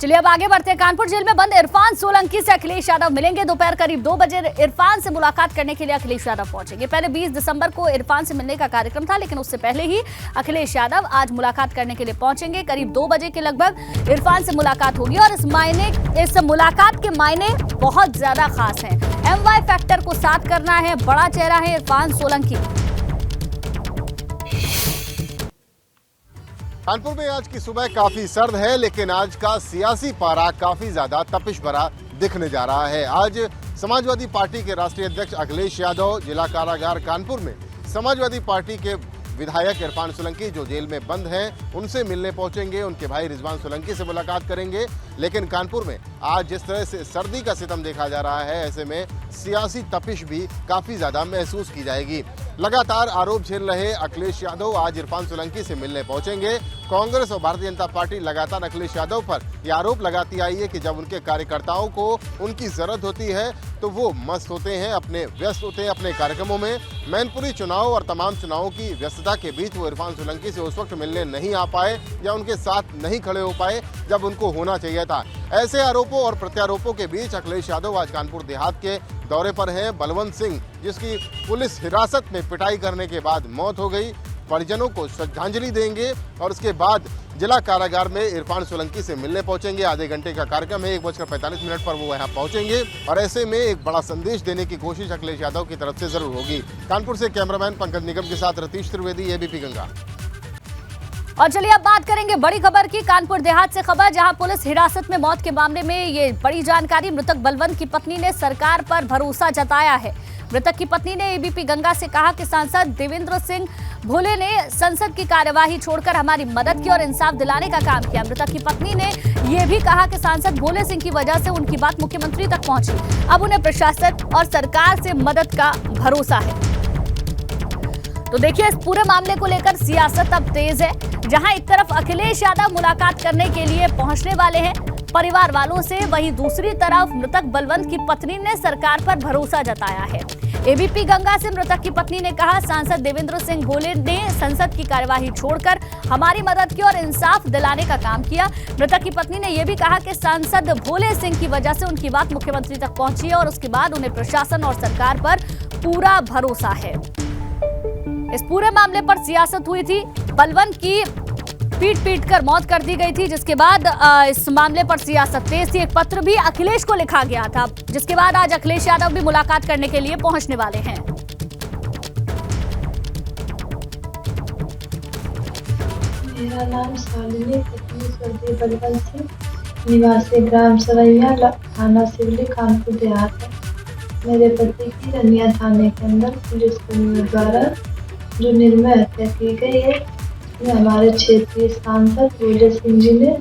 चलिए अब आगे बढ़ते हैं। कानपुर जेल में बंद इरफान सोलंकी से अखिलेश यादव मिलेंगे। दोपहर करीब 2 बजे इरफान से मुलाकात करने के लिए अखिलेश यादव पहुंचेंगे। पहले 20 दिसंबर को इरफान से मिलने का कार्यक्रम था, लेकिन उससे पहले ही अखिलेश यादव आज मुलाकात करने के लिए पहुंचेंगे। करीब 2 बजे के लगभग इरफान से मुलाकात होगी और इस मुलाकात के मायने बहुत ज्यादा खास हैं। MY फैक्टर को साथ करना है, बड़ा चेहरा है इरफान सोलंकी। कानपुर में आज की सुबह काफी सर्द है, लेकिन आज का सियासी पारा काफी ज्यादा तपिश भरा दिखने जा रहा है। आज समाजवादी पार्टी के राष्ट्रीय अध्यक्ष अखिलेश यादव जिला कारागार कानपुर में समाजवादी पार्टी के विधायक इरफान सोलंकी जो जेल में बंद हैं उनसे मिलने पहुंचेंगे। उनके भाई रिजवान सोलंकी से मुलाकात करेंगे। लेकिन कानपुर में आज जिस तरह से सर्दी का सितम देखा जा रहा है, ऐसे में सियासी तपिश भी काफी ज्यादा महसूस की जाएगी। लगातार आरोप झेल रहे अखिलेश यादव आज इरफान सोलंकी से मिलने पहुंचेंगे। कांग्रेस और भारतीय जनता पार्टी लगातार अखिलेश यादव पर यह आरोप लगाती आई है कि जब उनके कार्यकर्ताओं को उनकी जरूरत होती है तो वो मस्त होते हैं, व्यस्त होते हैं अपने कार्यक्रमों में। मैनपुरी चुनाव और तमाम चुनावों की व्यस्तता के बीच वो इरफान सोलंकी से उस वक्त मिलने नहीं आ पाए या उनके साथ नहीं खड़े हो पाए जब उनको होना चाहिए था। ऐसे आरोपों और प्रत्यारोपों के बीच अखिलेश यादव आज कानपुर देहात के दौरे पर हैं। बलवंत सिंह, जिसकी पुलिस हिरासत में पिटाई करने के बाद मौत हो गई, परिजनों को श्रद्धांजलि देंगे और उसके बाद जिला कारागार में इरफान सोलंकी से मिलने पहुंचेंगे। आधे घंटे का कार्यक्रम है, 1:45 पर वो यहाँ पहुंचेंगे और ऐसे में एक बड़ा संदेश देने की कोशिश अखिलेश यादव की तरफ से जरूर होगी। कानपुर से कैमरामैन पंकज निगम के साथ रतीश त्रिवेदी, ABP गंगा। और चलिए अब बात करेंगे बड़ी खबर की। कानपुर देहात से खबर, जहां पुलिस हिरासत में मौत के मामले में ये बड़ी जानकारी। मृतक बलवंत की पत्नी ने सरकार पर भरोसा जताया है। मृतक की पत्नी ने ABP गंगा से कहा कि सांसद देवेंद्र सिंह भोले ने संसद की कार्यवाही छोड़कर हमारी मदद की और इंसाफ दिलाने का काम किया। मृतक की पत्नी ने यह भी कहा कि सांसद भोले सिंह की वजह से उनकी बात मुख्यमंत्री तक पहुंची। अब उन्हें प्रशासन और सरकार से मदद का भरोसा है। तो देखिए, इस पूरे मामले को लेकर सियासत अब तेज है। जहां एक तरफ अखिलेश यादव मुलाकात करने के लिए पहुंचने वाले हैं परिवार वालों से, वहीं दूसरी तरफ मृतक बलवंत की पत्नी ने सरकार पर भरोसा जताया है। ABP गंगा से मृतक की पत्नी ने कहा, सांसद देवेंद्र सिंह भोले ने संसद की कार्यवाही छोड़कर हमारी मदद की और इंसाफ दिलाने का काम किया। मृतक की पत्नी ने यह भी कहा कि सांसद भोले सिंह की वजह से उनकी बात मुख्यमंत्री तक पहुंची है और उसके बाद उन्हें प्रशासन और सरकार पर पूरा भरोसा है। इस पूरे मामले पर सियासत हुई थी। बलवंत की पीट कर मौत कर दी गई थी, जिसके बाद इस मामले पर सियासत तेज थी। एक पत्र भी अखिलेश को लिखा गया था, जिसके बाद आज अखिलेश यादव भी मुलाकात करने के लिए पहुंचने वाले हैं। मेरा नाम शालिनी पत्नी स्वर्गीय बलवंत सिंह, निवासी ग्राम सरैया, थाना सिवली, कानपुर देहात है। मेरे पति की रनिया थाने के अंदर पुलिस कर्मियों द्वारा जो निर्मय हत्या की गई है, हमारे क्षेत्रीय सांसद भोले सिंह जी ने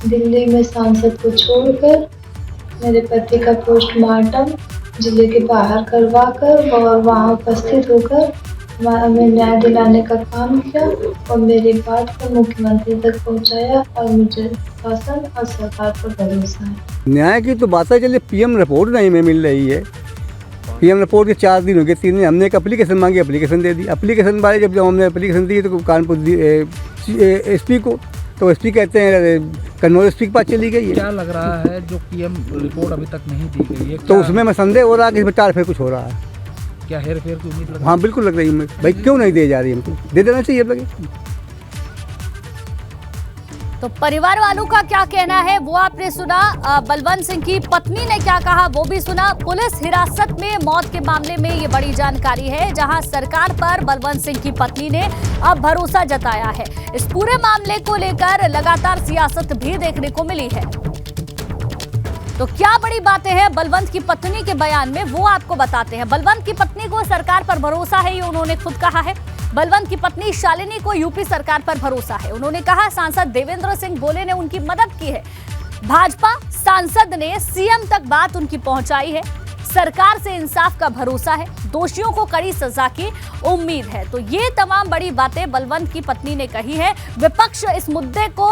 दिल्ली में सांसद को छोड़कर मेरे पति का पोस्टमार्टम जिले के बाहर करवाकर और वहां उपस्थित होकर हमें न्याय दिलाने का काम किया और मेरी बात को मुख्यमंत्री तक पहुंचाया और मुझे शासन और सरकार पर भरोसा है। न्याय की तो बात है, चलिए PM रिपोर्ट नहीं में मिल रही है। PM रिपोर्ट के 4 दिन हो गए, 3 दिन हमने एक एप्लीकेशन मांगी, एप्लीकेशन दे दी। एप्लीकेशन वाले जब हमने एप्लीकेशन दी तो कानपुर SP को, तो SP कहते हैं कन्नौज SP के पास चली गई है। क्या लग रहा है जो PM रिपोर्ट अभी तक नहीं दी गई है, तो उसमें मैं संदेह हो रहा है कि इसमें टाल फेर कुछ हो रहा है। क्या हेर फेर की उम्मीद लग रही है? हाँ बिल्कुल लग रही है भाई, क्यों नहीं दे जा रही हमको, दे देना चाहिए लगे। तो परिवार वालों का क्या कहना है वो आपने सुना। बलवंत सिंह की पत्नी ने क्या कहा वो भी सुना। पुलिस हिरासत में मौत के मामले में ये बड़ी जानकारी है, जहां सरकार पर बलवंत सिंह की पत्नी ने अब भरोसा जताया है। इस पूरे मामले को लेकर लगातार सियासत भी देखने को मिली है। तो क्या बड़ी बातें हैं बलवंत की पत्नी के बयान में, वो आपको बताते हैं। बलवंत की पत्नी को सरकार पर भरोसा है, ये उन्होंने खुद कहा है। बलवंत की पत्नी शालिनी को यूपी सरकार पर भरोसा है। उन्होंने कहा, सांसद देवेंद्र सिंह भोले ने उनकी मदद की है। भाजपा सांसद ने CM तक बात उनकी पहुंचाई है। सरकार से इंसाफ का भरोसा है, दोषियों को कड़ी सजा की उम्मीद है। तो ये तमाम बड़ी बातें बलवंत की पत्नी ने कही है। विपक्ष इस मुद्दे को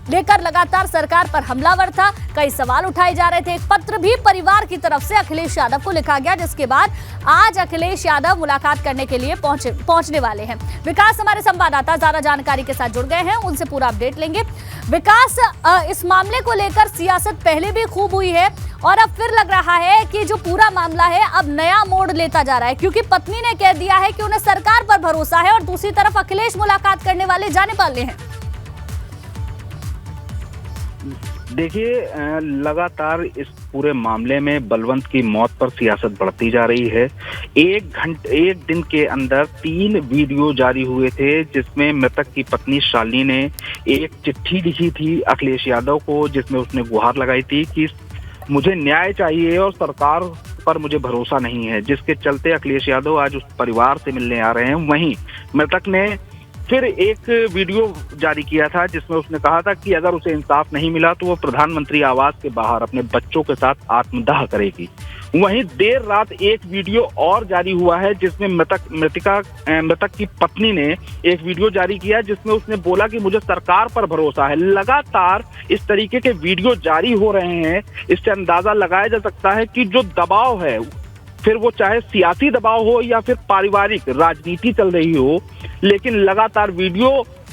लेकर लगातार सरकार पर हमलावर था। कई सवाल उठाए जा रहे थे। एक पत्र भी परिवार की तरफ से अखिलेश यादव को लिखा गया, जिसके बाद आज अखिलेश यादव मुलाकात करने के लिए पहुंचने वाले हैं। विकास हमारे संवाददाता ज्यादा जानकारी के साथ जुड़ गए हैं, उनसे पूरा अपडेट लेंगे। विकास, इस मामले को लेकर सियासत पहले भी खूब हुई है और अब फिर लग रहा है कि जो पूरा मामला है अब नया मोड़ लेता जा रहा है, क्योंकि पत्नी ने कह दिया है कि उन्हें सरकार पर भरोसा है और दूसरी तरफ अखिलेश मुलाकात करने वाले जाने वाले हैं। देखिए, लगातार इस पूरे मामले में बलवंत की मौत पर सियासत बढ़ती जा रही है। एक दिन के अंदर 3 वीडियो जारी हुए थे, जिसमें मृतक की पत्नी शालिनी ने एक चिट्ठी लिखी थी अखिलेश यादव को, जिसमें उसने गुहार लगाई थी कि मुझे न्याय चाहिए और सरकार पर मुझे भरोसा नहीं है, जिसके चलते अखिलेश यादव आज उस परिवार से मिलने आ रहे हैं। वहीं मृतक ने फिर एक वीडियो जारी किया था, जिसमें उसने कहा था कि अगर उसे इंसाफ नहीं मिला तो वो प्रधानमंत्री आवास के बाहर अपने बच्चों के साथ आत्मदाह करेगी। वहीं देर रात एक वीडियो और जारी हुआ है, जिसमें मृतक की पत्नी ने एक वीडियो जारी किया, जिसमें उसने बोला कि मुझे सरकार पर भरोसा है। लगातार इस तरीके के वीडियो जारी हो रहे हैं। इससे अंदाजा लगाया जा सकता है कि जो दबाव है, फिर वो चाहे सियासी दबाव हो या फिर पारिवारिक राजनीति चल रही हो, लेकिन लगातार वीडियो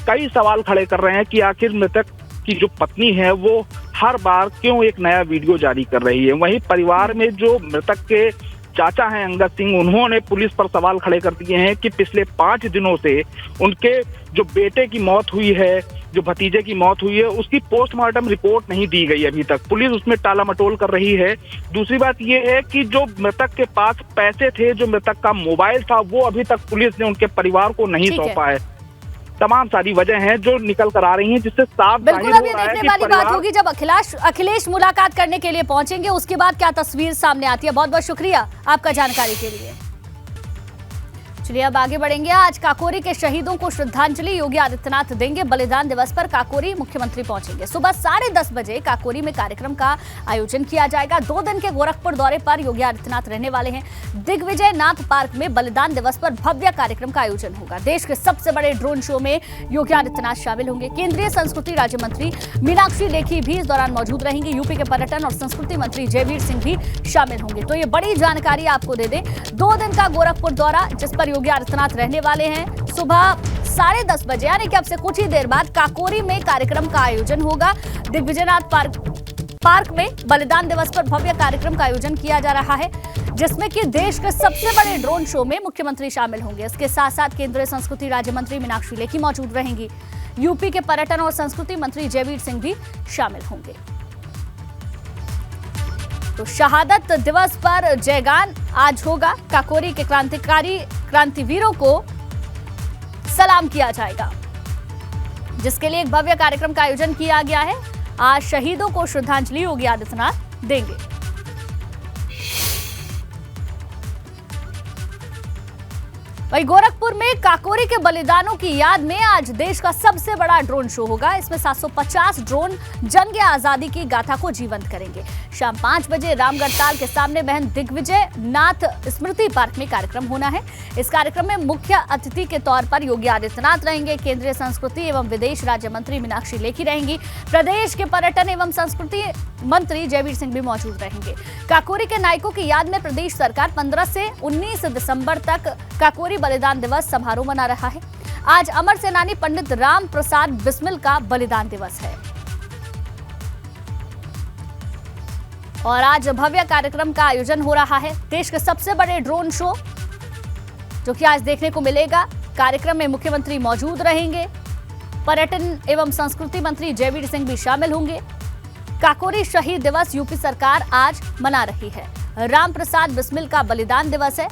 कई सवाल खड़े कर रहे हैं कि आखिर मृतक की जो पत्नी है वो हर बार क्यों एक नया वीडियो जारी कर रही है। वहीं परिवार में जो मृतक के चाचा हैं अंगद सिंह, उन्होंने पुलिस पर सवाल खड़े कर दिए हैं कि पिछले 5 दिनों से उनके जो बेटे की मौत हुई है, जो भतीजे की मौत हुई है, उसकी पोस्टमार्टम रिपोर्ट नहीं दी गई अभी तक। पुलिस उसमें टाला मटोल कर रही है। दूसरी बात यह है कि जो मृतक के पास पैसे थे, जो मृतक का मोबाइल था, वो अभी तक पुलिस ने उनके परिवार को नहीं सौंपा है। तमाम सारी वजह हैं जो निकल कर आ रही हैं, जिससे साफ बिल्कुल अब ये देखने वाली बात होगी जब अखिलेश मुलाकात करने के लिए पहुंचेंगे, उसके बाद क्या तस्वीर सामने आती है। बहुत बहुत शुक्रिया आपका जानकारी के लिए। चलिए अब आगे बढ़ेंगे। आज काकोरी के शहीदों को श्रद्धांजलि योगी आदित्यनाथ देंगे। बलिदान दिवस पर काकोरी मुख्यमंत्री पहुंचेंगे। सुबह 10:30 बजे काकोरी में कार्यक्रम का आयोजन किया जाएगा। 2 दिन के गोरखपुर दौरे पर योगी आदित्यनाथ रहने वाले हैं। दिग्विजय नाथ पार्क में बलिदान दिवस पर भव्य कार्यक्रम का आयोजन होगा। देश के सबसे बड़े ड्रोन शो में योगी आदित्यनाथ शामिल होंगे। केंद्रीय संस्कृति राज्य मंत्री मीनाक्षी लेखी भी इस दौरान मौजूद रहेंगी। यूपी के पर्यटन और संस्कृति मंत्री जयवीर सिंह भी शामिल होंगे। तो ये बड़ी जानकारी आपको दे दें। 2 दिन का गोरखपुर दौरा, जिस पर योगी आदित्यनाथ रहने वाले हैं। सुबह 10:30 बजे यानी कि अब से कुछ ही देर बाद काकोरी में कार्यक्रम का आयोजन होगा। दिग्विजयनाथ पार्क में बलिदान दिवस पर भव्य कार्यक्रम का आयोजन किया जा रहा है, जिसमें कि देश के सबसे बड़े ड्रोन शो में मुख्यमंत्री शामिल होंगे। इसके साथ साथ केंद्रीय संस्कृति राज्य मंत्री मीनाक्षी लेखी मौजूद रहेंगी। यूपी के पर्यटन और संस्कृति मंत्री जयवीर सिंह भी शामिल होंगे। तो शहादत दिवस पर जयगान आज होगा। काकोरी के क्रांतिवीरों को सलाम किया जाएगा, जिसके लिए एक भव्य कार्यक्रम का आयोजन किया गया है। आज शहीदों को श्रद्धांजलि योगी आदित्यनाथ देंगे। वहीं गोरखपुर में काकोरी के बलिदानों की याद में आज देश का सबसे बड़ा ड्रोन शो होगा। इसमें 750 ड्रोन जंग आजादी की गाथा को जीवंत करेंगे। शाम 5 बजे रामगढ़ ताल के सामने बहन दिग्विजय नाथ स्मृति पार्क में कार्यक्रम होना है। इस कार्यक्रम में मुख्य अतिथि के तौर पर योगी आदित्यनाथ रहेंगे। केंद्रीय संस्कृति एवं विदेश राज्य मंत्री मीनाक्षी लेखी रहेंगी। प्रदेश के पर्यटन एवं संस्कृति मंत्री जयवीर सिंह भी मौजूद रहेंगे। काकोरी के नायकों की याद में प्रदेश सरकार 15 से 19 दिसंबर तक काकोरी बलिदान दिवस समारोह मना रहा है। आज अमर सेनानी पंडित राम प्रसाद बिस्मिल का बलिदान दिवस है और आज भव्य कार्यक्रम का आयोजन हो रहा है। देश के सबसे बड़े ड्रोन शो जो कि आज देखने को मिलेगा। कार्यक्रम में मुख्यमंत्री मौजूद रहेंगे। पर्यटन एवं संस्कृति मंत्री जयवीर सिंह भी शामिल होंगे। काकोरी शहीद दिवस यूपी सरकार आज मना रही है। राम प्रसाद बिस्मिल का बलिदान दिवस है,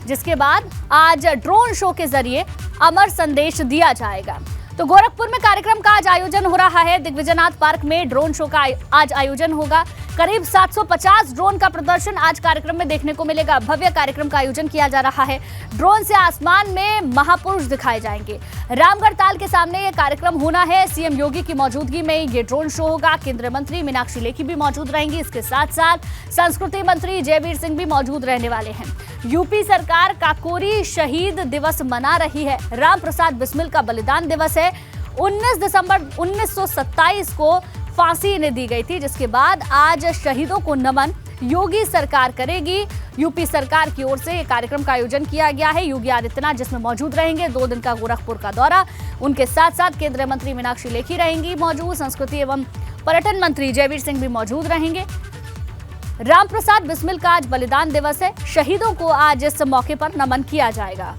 जिसके बाद आज ड्रोन शो के जरिए अमर संदेश दिया जाएगा। तो गोरखपुर में कार्यक्रम का आज आयोजन हो रहा है। दिग्विजयनाथ पार्क में ड्रोन शो का आज आयोजन होगा। करीब 750 ड्रोन का प्रदर्शन आज कार्यक्रम में देखने को मिलेगा। भव्य कार्यक्रम का आयोजन किया जा रहा है। ड्रोन से आसमान में महापुरुष दिखाए जाएंगे। रामगढ़ ताल के सामने ये कार्यक्रम होना है। सीएम योगी की मौजूदगी में ये ड्रोन शो होगा। केंद्रीय मंत्री मीनाक्षी लेखी भी मौजूद रहेंगी। इसके साथ साथ संस्कृति मंत्री जयवीर सिंह भी मौजूद रहने वाले हैं। यूपी सरकार काकोरी शहीद दिवस मना रही है। राम प्रसाद बिस्मिल का बलिदान दिवस है। 19 दिसंबर 1927 को फांसी इन्हें दी गई थी, जिसके बाद आज शहीदों को नमन योगी सरकार करेगी। यूपी सरकार की ओर से ये कार्यक्रम का आयोजन किया गया है। योगी आदित्यनाथ जिसमें मौजूद रहेंगे। 2 दिन का गोरखपुर का दौरा, उनके साथ साथ केंद्रीय मंत्री मीनाक्षी लेखी रहेंगी मौजूद। संस्कृति एवं पर्यटन मंत्री जयवीर सिंह भी मौजूद रहेंगे। रामप्रसाद बिस्मिल का आज बलिदान दिवस है। शहीदों को आज इस मौके पर नमन किया जाएगा।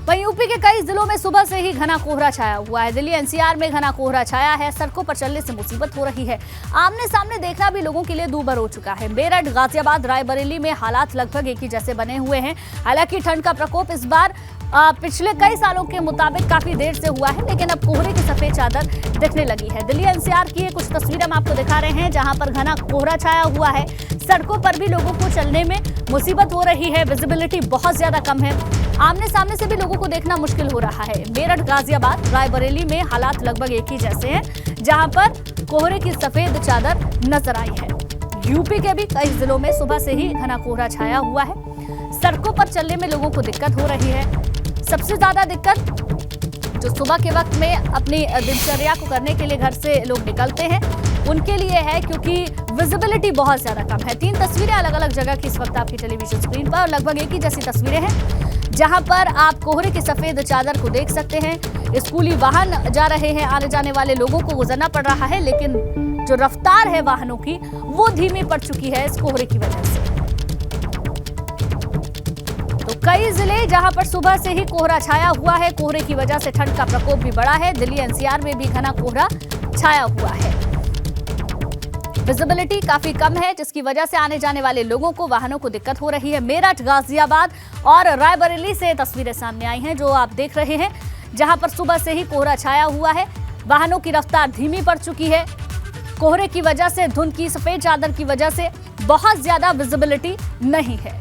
वहीं यूपी के कई जिलों में सुबह से ही घना कोहरा छाया हुआ है। दिल्ली एनसीआर में घना कोहरा छाया है। सड़कों पर चलने से मुसीबत हो रही है। आमने सामने देखना भी लोगों के लिए दूभर हो चुका है। मेरठ, गाजियाबाद, रायबरेली में हालात लगभग एक ही जैसे बने हुए हैं। हालांकि ठंड का प्रकोप इस बार पिछले कई सालों के मुताबिक काफी देर से हुआ है, लेकिन अब कोहरे की सफेद चादर दिखने लगी है। दिल्ली एनसीआर की ये कुछ तस्वीरें हम आपको दिखा रहे हैं, जहां पर घना कोहरा छाया हुआ है। सड़कों पर भी लोगों को चलने में मुसीबत हो रही है। विजिबिलिटी बहुत ज्यादा कम है। आमने सामने से भी लोगों को देखना मुश्किल हो रहा है। मेरठ, गाजियाबाद, रायबरेली में हालात लगभग एक ही जैसे हैं, जहां पर कोहरे की सफेद चादर नजर आई है। यूपी के भी कई जिलों में सुबह से ही घना कोहरा छाया हुआ है। सड़कों पर चलने में लोगों को दिक्कत हो रही है। सबसे ज्यादा दिक्कत जो सुबह के वक्त में अपनी दिनचर्या को करने के लिए घर से लोग निकलते हैं, उनके लिए है, क्योंकि विजिबिलिटी बहुत ज्यादा कम है। 3 तस्वीरें अलग अलग जगह की इस वक्त आपकी टेलीविजन स्क्रीन पर, लगभग एक ही जैसी तस्वीरें हैं, जहां पर आप कोहरे की सफेद चादर को देख सकते हैं। स्कूली वाहन जा रहे हैं, आने जाने वाले लोगों को गुजरना पड़ रहा है, लेकिन जो रफ्तार है वाहनों की वो धीमी पड़ चुकी है इस कोहरे की वजह से। तो कई जिले जहां पर सुबह से ही कोहरा छाया हुआ है, कोहरे की वजह से ठंड का प्रकोप भी बढ़ा है। दिल्ली एनसीआर में भी घना कोहरा छाया हुआ है। विजिबिलिटी काफी कम है, जिसकी वजह से आने जाने वाले लोगों को, वाहनों को दिक्कत हो रही है। मेरठ, गाजियाबाद और रायबरेली से तस्वीरें सामने आई हैं, जो आप देख रहे हैं, जहां पर सुबह से ही कोहरा छाया हुआ है। वाहनों की रफ्तार धीमी पड़ चुकी है। कोहरे की वजह से, धुंध की सफेद चादर की वजह से बहुत ज्यादा विजिबिलिटी नहीं है।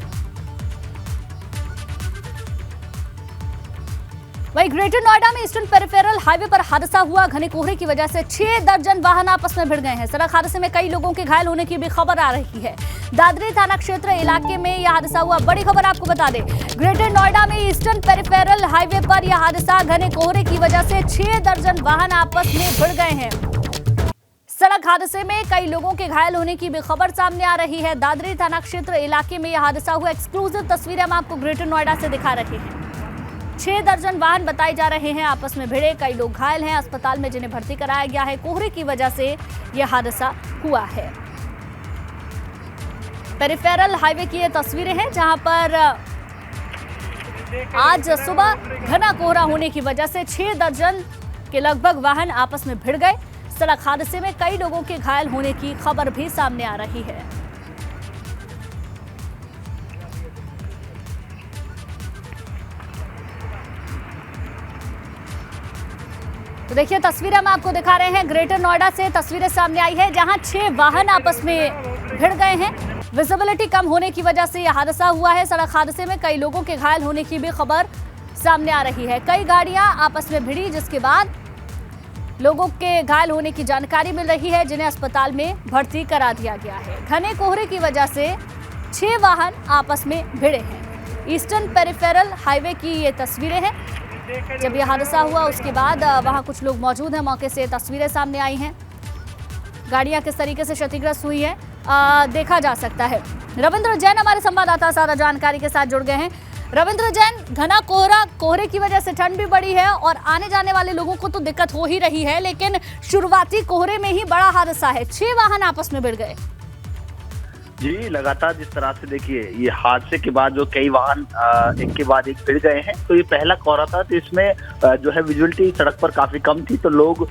वहीं ग्रेटर नोएडा में ईस्टर्न पेरिफेरल हाईवे पर हादसा हुआ। घने कोहरे की वजह से 6 दर्जन वाहन आपस में भिड़ गए हैं। सड़क हादसे में कई लोगों के घायल होने की भी खबर आ रही है। दादरी थाना क्षेत्र इलाके में यह हादसा हुआ। बड़ी खबर आपको बता दें, ग्रेटर नोएडा में ईस्टर्न पेरिफेरल हाईवे पर यह हादसा, घने कोहरे की वजह से 6 दर्जन वाहन आपस में भिड़ गए हैं। सड़क हादसे में कई लोगों के घायल होने की भी खबर सामने आ रही है। दादरी थाना क्षेत्र इलाके में यह हादसा हुआ। एक्सक्लूसिव तस्वीरें हम आपको ग्रेटर नोएडा से दिखा रहे हैं। 6 दर्जन वाहन बताए जा रहे हैं आपस में भिड़े। कई लोग घायल हैं, अस्पताल में जिन्हें भर्ती कराया गया है। कोहरे की वजह से यह हादसा हुआ है। पेरिफेरल हाईवे की ये तस्वीरें हैं, जहां पर आज सुबह घना कोहरा होने की वजह से 6 दर्जन के लगभग वाहन आपस में भिड़ गए। सड़क हादसे में कई लोगों के घायल होने की खबर भी सामने आ रही है। तो देखिए, तस्वीरें हम आपको दिखा रहे हैं। ग्रेटर नोएडा से तस्वीरें सामने आई है, जहां 6 वाहन आपस में भिड़ गए हैं। विजिबिलिटी कम होने की वजह से यह हादसा हुआ है। सड़क हादसे में कई लोगों के घायल होने की भी खबर सामने आ रही है। कई गाड़ियां आपस में भिड़ी, जिसके बाद लोगों के घायल होने की जानकारी मिल रही है, जिन्हें अस्पताल में भर्ती करा दिया गया है। घने कोहरे की वजह से 6 वाहन आपस में भिड़े हैं। ईस्टर्न पेरिफेरल हाईवे की ये तस्वीरें हैं। जब यह हादसा हुआ उसके बाद वहां कुछ लोग मौजूद हैं, मौके से तस्वीरें सामने आई हैं। गाड़ियां किस तरीके से क्षतिग्रस्त हुई हैं देखा जा सकता है। रविंद्र जैन हमारे संवाददाता सारा जानकारी के साथ जुड़ गए हैं। रविंद्र जैन, घना कोहरे की वजह से ठंड भी बढ़ी है और आने जाने वाले लोगों को तो दिक्कत हो ही रही है, लेकिन शुरुआती कोहरे में ही बड़ा हादसा है। 6 वाहन आपस में भिड़ गए। जी, लगातार जिस तरह से देखिए, ये हादसे के बाद जो कई वाहन एक के बाद एक भिड़ गए हैं, तो ये पहला कोहरा था। तो इसमें जो है विजुअलिटी सड़क पर काफी कम थी, तो लोग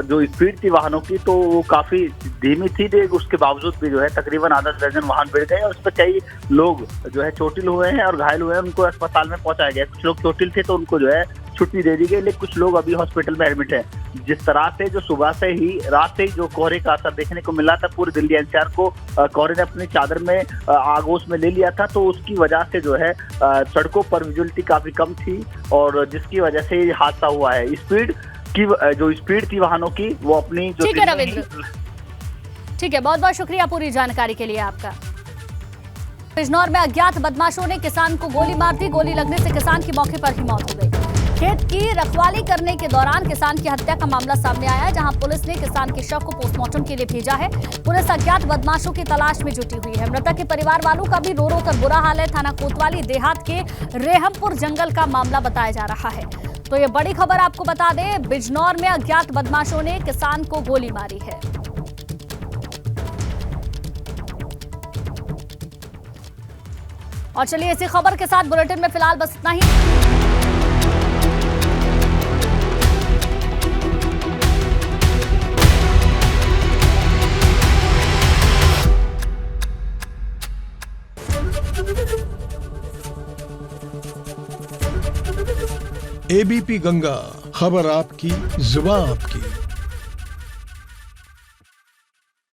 जो स्पीड थी वाहनों की तो वो काफी धीमी थी। उसके बावजूद भी जो है तकरीबन आधा दर्जन वाहन भिड़ गए और उस पर कई लोग जो है चोटिल हुए हैं और घायल हुए हैं। उनको अस्पताल में पहुंचाया गया। कुछ लोग चोटिल थे तो उनको जो है छुट्टी दे दी गई, लेकिन कुछ लोग अभी हॉस्पिटल में एडमिट हैं। जिस तरह से जो सुबह से ही, रात से ही जो कोहरे का असर देखने को मिला था, पूरी दिल्ली एनसीआर को कोहरे ने अपनी चादर में आगोश में ले लिया था, तो उसकी वजह से जो है सड़कों पर विजुअलिटी काफी कम थी और जिसकी वजह से ये हादसा हुआ है। स्पीड की जो स्पीड थी वाहनों की वो अपनी जो ठीक है रविंद्र, ठीक है, बहुत बहुत शुक्रिया पूरी जानकारी के लिए आपका। बिजनौर में अज्ञात बदमाशों ने किसान को गोली मार दी। गोली लगने से किसान की मौके पर ही मौत हो गई। खेत की रखवाली करने के दौरान किसान की हत्या का मामला सामने आया, जहां पुलिस ने किसान के शव को पोस्टमार्टम के लिए भेजा है। पुलिस अज्ञात बदमाशों की तलाश में जुटी हुई है। मृतक के परिवार वालों का भी रो रो कर बुरा हाल है। थाना कोतवाली देहात के रेहमपुर जंगल का मामला बताया जा रहा है। तो ये बड़ी खबर आपको बता दें, बिजनौर में अज्ञात बदमाशों ने किसान को गोली मारी है। और चलिए इसी खबर के साथ बुलेटिन में फिलहाल बस इतना ही। एबीपी गंगा, खबर आपकी, जुबान आपकी।